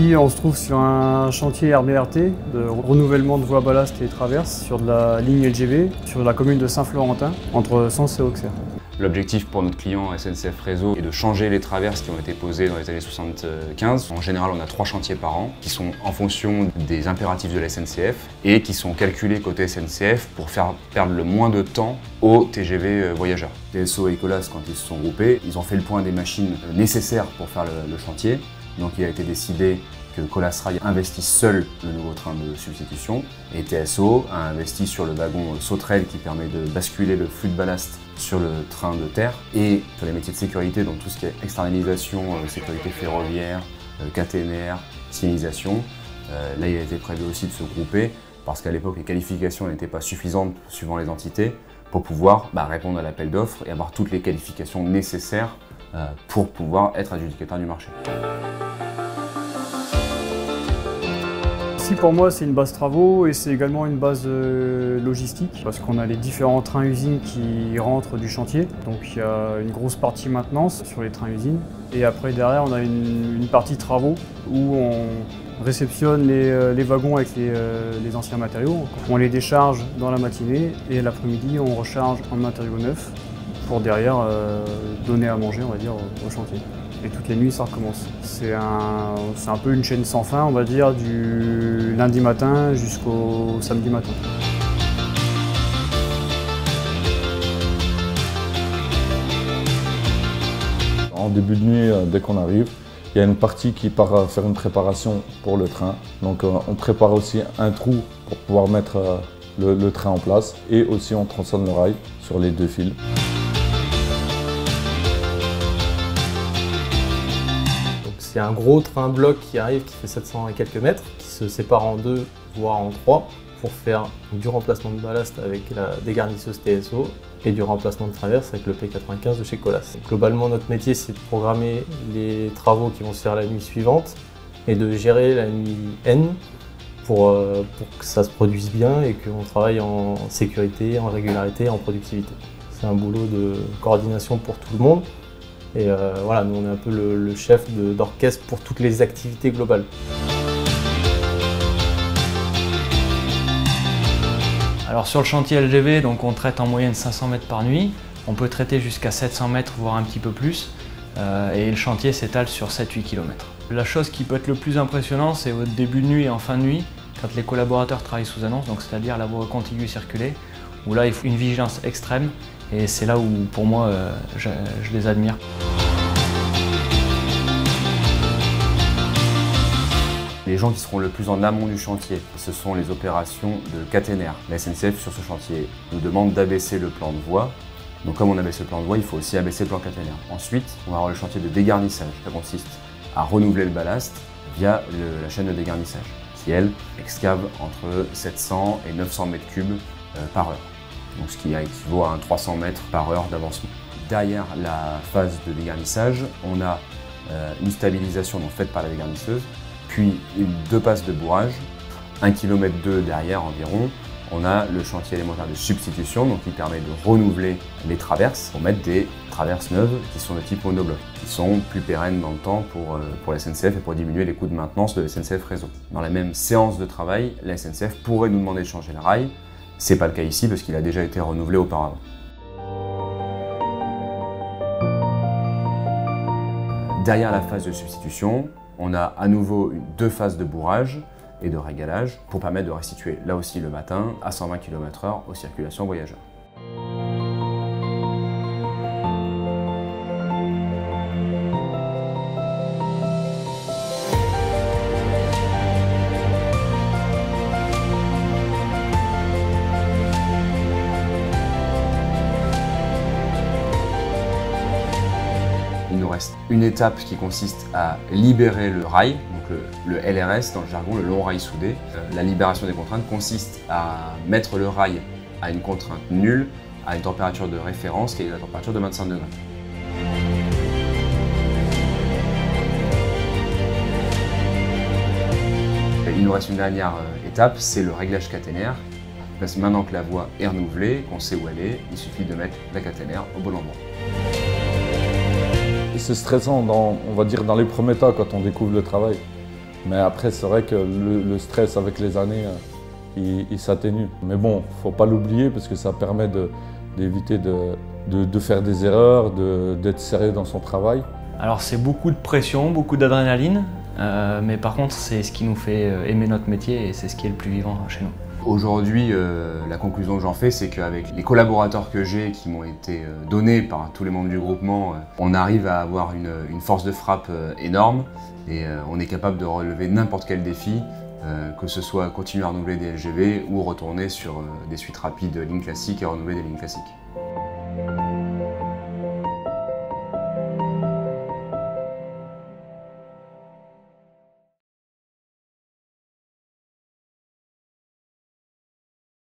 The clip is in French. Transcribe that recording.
Aujourd'hui, on se trouve sur un chantier RBRT de renouvellement de voies ballast et traverses sur de la ligne LGV, sur la commune de Saint-Florentin, entre Sens et Auxerre. L'objectif pour notre client SNCF Réseau est de changer les traverses qui ont été posées dans les années 75. En général, on a 3 chantiers par an qui sont en fonction des impératifs de la SNCF et qui sont calculés côté SNCF pour faire perdre le moins de temps aux TGV voyageurs. TSO et Colas, quand ils se sont groupés, ils ont fait le point des machines nécessaires pour faire le chantier. Donc il a été décidé que Colas Rail investisse seul le nouveau train de substitution et TSO a investi sur le wagon Sauterelle qui permet de basculer le flux de ballast sur le train de terre et sur les métiers de sécurité, donc tout ce qui est externalisation, sécurité ferroviaire, caténaire, signalisation. Là il a été prévu aussi de se grouper parce qu'à l'époque les qualifications n'étaient pas suffisantes suivant les entités pour pouvoir répondre à l'appel d'offres et avoir toutes les qualifications nécessaires pour pouvoir être adjudicataire du marché. Ici pour moi c'est une base travaux et c'est également une base logistique parce qu'on a les différents trains-usines qui rentrent du chantier. Donc il y a une grosse partie maintenance sur les trains-usines et après derrière on a une partie travaux où on réceptionne les wagons avec les anciens matériaux. On les décharge dans la matinée et l'après-midi on recharge en matériaux neufs pour derrière donner à manger on va dire au chantier. Et toutes les nuits, ça recommence. C'est un peu une chaîne sans fin, on va dire, du lundi matin jusqu'au samedi matin. En début de nuit, dès qu'on arrive, il y a une partie qui part faire une préparation pour le train. Donc on prépare aussi un trou pour pouvoir mettre le train en place. Et aussi on tronçonne le rail sur les 2 fils. C'est un gros train bloc qui arrive, qui fait 700 et quelques mètres, qui se sépare en 2, voire en 3, pour faire du remplacement de ballast avec la dégarnisseuse TSO et du remplacement de traverse avec le P95 de chez Colas. Globalement, notre métier, c'est de programmer les travaux qui vont se faire la nuit suivante et de gérer la nuit N pour que ça se produise bien et qu'on travaille en sécurité, en régularité, en productivité. C'est un boulot de coordination pour tout le monde. Et voilà, nous on est un peu le chef d'orchestre pour toutes les activités globales. Alors sur le chantier LGV, donc on traite en moyenne 500 mètres par nuit. On peut traiter jusqu'à 700 mètres, voire un petit peu plus. Et le chantier s'étale sur 7-8 km. La chose qui peut être le plus impressionnant, c'est au début de nuit et en fin de nuit, quand les collaborateurs travaillent sous annonce, donc c'est-à-dire la voie contiguë circulée, où là il faut une vigilance extrême. Et c'est là où, pour moi, je les admire. Les gens qui seront le plus en amont du chantier, ce sont les opérations de caténaire. La SNCF, sur ce chantier, nous demande d'abaisser le plan de voie. Donc comme on abaisse le plan de voie, il faut aussi abaisser le plan caténaire. Ensuite, on va avoir le chantier de dégarnissage. Ça consiste à renouveler le ballast via la chaîne de dégarnissage, qui, elle, excave entre 700 et 900 mètres cubes par heure. Donc ce qui équivaut à un 300 mètres par heure d'avancement. Derrière la phase de dégarnissage, on a une stabilisation faite par la dégarnisseuse, puis 2 passes de bourrage, 1,2 km derrière environ. On a le chantier élémentaire de substitution, donc qui permet de renouveler les traverses pour mettre des traverses neuves qui sont de type monobloc, qui sont plus pérennes dans le temps pour la SNCF et pour diminuer les coûts de maintenance de la SNCF Réseau. Dans la même séance de travail, la SNCF pourrait nous demander de changer le rail. C'est pas le cas ici parce qu'il a déjà été renouvelé auparavant. Derrière la phase de substitution, on a à nouveau 2 phases de bourrage et de régalage pour permettre de restituer là aussi le matin à 120 km/h aux circulations voyageurs. Il nous reste une étape qui consiste à libérer le rail, donc le LRS dans le jargon, le long rail soudé. La libération des contraintes consiste à mettre le rail à une contrainte nulle, à une température de référence qui est la température de 25 degrés. Il nous reste une dernière étape, c'est le réglage caténaire. Parce que maintenant que la voie est renouvelée, qu'on sait où elle est, il suffit de mettre la caténaire au bon endroit. C'est stressant, on va dire, dans les premiers temps quand on découvre le travail. Mais après, c'est vrai que le stress avec les années, il s'atténue. Mais bon, il ne faut pas l'oublier parce que ça permet d'éviter de faire des erreurs, d'être sérieux dans son travail. Alors c'est beaucoup de pression, beaucoup d'adrénaline, mais par contre c'est ce qui nous fait aimer notre métier et c'est ce qui est le plus vivant chez nous. Aujourd'hui, la conclusion que j'en fais, c'est qu'avec les collaborateurs que j'ai, qui m'ont été donnés par tous les membres du groupement, on arrive à avoir une force de frappe énorme et on est capable de relever n'importe quel défi, que ce soit continuer à renouveler des LGV ou retourner sur des suites rapides lignes classiques et renouveler des lignes classiques.